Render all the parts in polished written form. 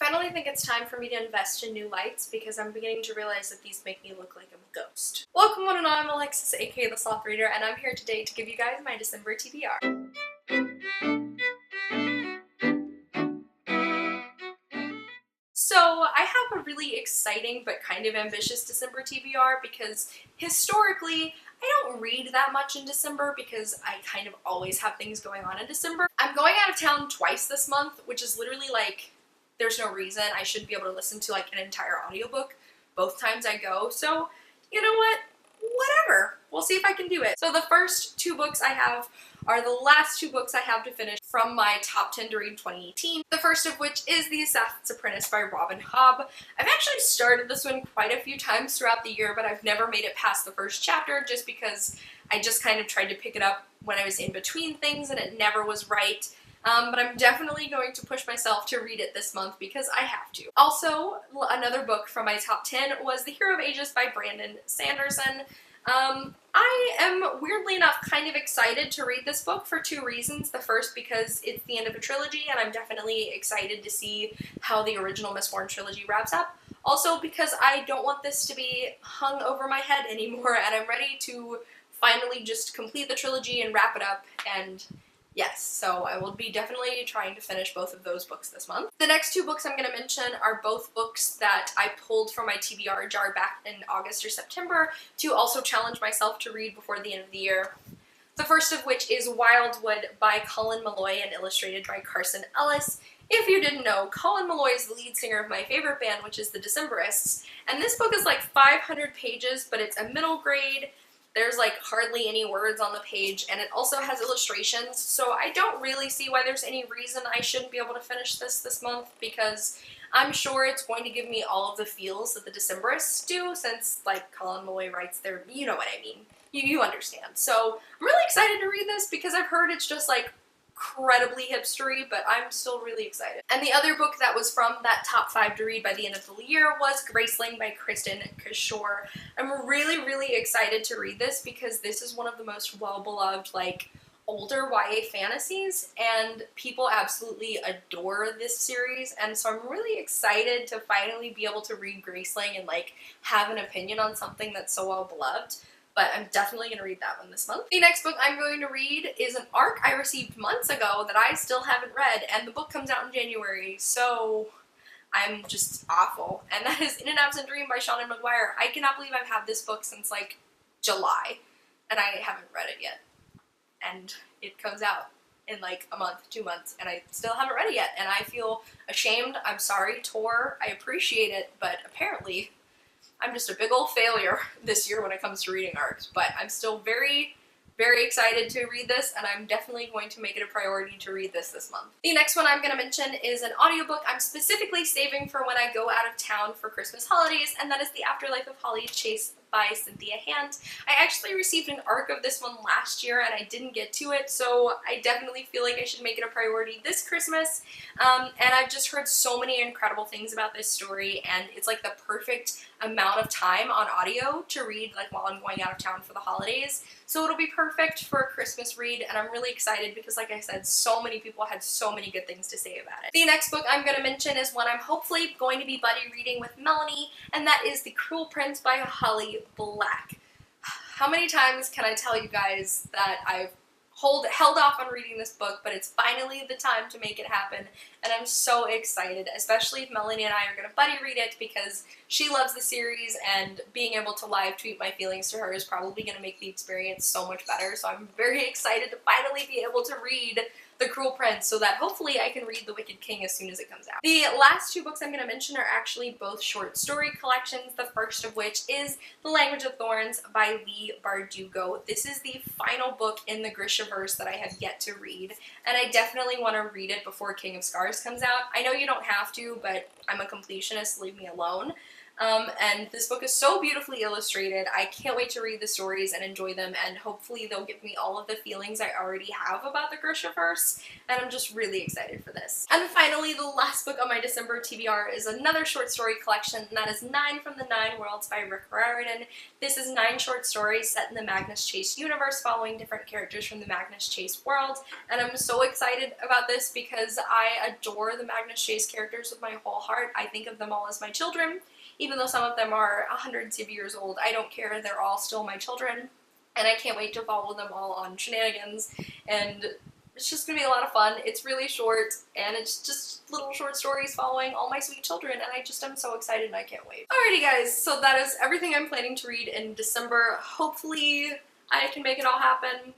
finally think it's time for me to invest in new lights because I'm beginning to realize that these make me look like a ghost. Welcome one and all, I'm Alexis, aka The Sloth Reader, and I'm here today to give you guys my December TBR. So I have a really exciting but kind of ambitious December TBR because historically I don't read that much in December because I kind of always have things going on in December. I'm going out of town twice this month, which is literally like, there's no reason I shouldn't be able to listen to like an entire audiobook both times I go. So you know what? Whatever. We'll see if I can do it. So the first two books I have are the last two books I have to finish from my top 10 to read 2018. The first of which is The Assassin's Apprentice by Robin Hobb. I've actually started this one quite a few times throughout the year, but I've never made it past the first chapter just because I just kind of tried to pick it up when I was in between things and it never was right. But I'm definitely going to push myself to read it this month because I have to. Also, another book from my top 10 was The Hero of Ages by Brandon Sanderson. I am, weirdly enough, kind of excited to read this book for two reasons. The first, because it's the end of a trilogy, and I'm definitely excited to see how the original Mistborn trilogy wraps up. Also, because I don't want this to be hung over my head anymore, and I'm ready to finally just complete the trilogy and wrap it up, and yes, so I will be definitely trying to finish both of those books this month. The next two books I'm going to mention are both books that I pulled from my TBR jar back in August or September to also challenge myself to read before the end of the year. The first of which is Wildwood by Colin Meloy and illustrated by Carson Ellis. If you didn't know, Colin Meloy is the lead singer of my favorite band, which is the Decemberists, and this book is like 500 pages, but it's a middle grade. There's like hardly any words on the page, and it also has illustrations, so I don't really see why there's any reason I shouldn't be able to finish this month, because I'm sure it's going to give me all of the feels that the Decemberists do, since like Colin Meloy writes their, you know what I mean. You understand. So I'm really excited to read this because I've heard it's just like incredibly hipstery, but I'm still really excited. And the other book that was from that top 5 to read by the end of the year was Graceling by Kristen Kishore. I'm really excited to read this because this is one of the most well-beloved, like, older YA fantasies, and people absolutely adore this series, and so I'm really excited to finally be able to read Graceling and, like, have an opinion on something that's so well-beloved. But I'm definitely going to read that one this month. The next book I'm going to read is an ARC I received months ago that I still haven't read, and the book comes out in January, so I'm just awful. And that is In an Absent Dream by Seanan McGuire. I cannot believe I've had this book since like July, and I haven't read it yet. And it comes out in like a month, 2 months, and I still haven't read it yet, and I feel ashamed. I'm sorry, Tor. I appreciate it, but apparently I'm just a big old failure this year when it comes to reading ARCs, but I'm still very excited to read this, and I'm definitely going to make it a priority to read this month. The next one I'm going to mention is an audiobook I'm specifically saving for when I go out of town for Christmas holidays, and that is The Afterlife of Holly Chase by Cynthia Hand. I actually received an ARC of this one last year and I didn't get to it, so I definitely feel like I should make it a priority this Christmas. And I've just heard so many incredible things about this story, and it's like the perfect amount of time on audio to read like while I'm going out of town for the holidays. So it'll be perfect for a Christmas read, and I'm really excited because, like I said, so many people had so many good things to say about it. The next book I'm going to mention is one I'm hopefully going to be buddy reading with Melanie, and that is The Cruel Prince by Holly Black. How many times can I tell you guys that I've held off on reading this book, but it's finally the time to make it happen, and I'm so excited, especially if Melanie and I are going to buddy read it because she loves the series, and being able to live tweet my feelings to her is probably going to make the experience so much better, so I'm very excited to finally be able to read The Cruel Prince so that hopefully I can read The Wicked King as soon as it comes out. The last two books I'm going to mention are actually both short story collections, the first of which is The Language of Thorns by Lee Bardugo. This is the final book in the Grishaverse that I have yet to read, and I definitely want to read it before King of Scars comes out. I know you don't have to, but I'm a completionist, leave me alone. And this book is so beautifully illustrated. I can't wait to read the stories and enjoy them, and hopefully they'll give me all of the feelings I already have about the Grishaverse, and I'm just really excited for this. And finally, the last book on my December TBR is another short story collection, and that is 9 from the 9 Worlds by Rick Riordan. This is 9 short stories set in the Magnus Chase universe, following different characters from the Magnus Chase world, and I'm so excited about this because I adore the Magnus Chase characters with my whole heart. I think of them all as my children. Even though some of them are hundreds of years old, I don't care, they're all still my children, and I can't wait to follow them all on shenanigans, and it's just gonna be a lot of fun. It's really short, and it's just little short stories following all my sweet children, and I just am so excited and I can't wait. Alrighty guys, so that is everything I'm planning to read in December. Hopefully I can make it all happen.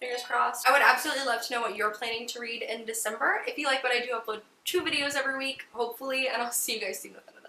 Fingers crossed. I would absolutely love to know what you're planning to read in December. If you like what I do, upload 2 videos every week, hopefully, and I'll see you guys soon with another.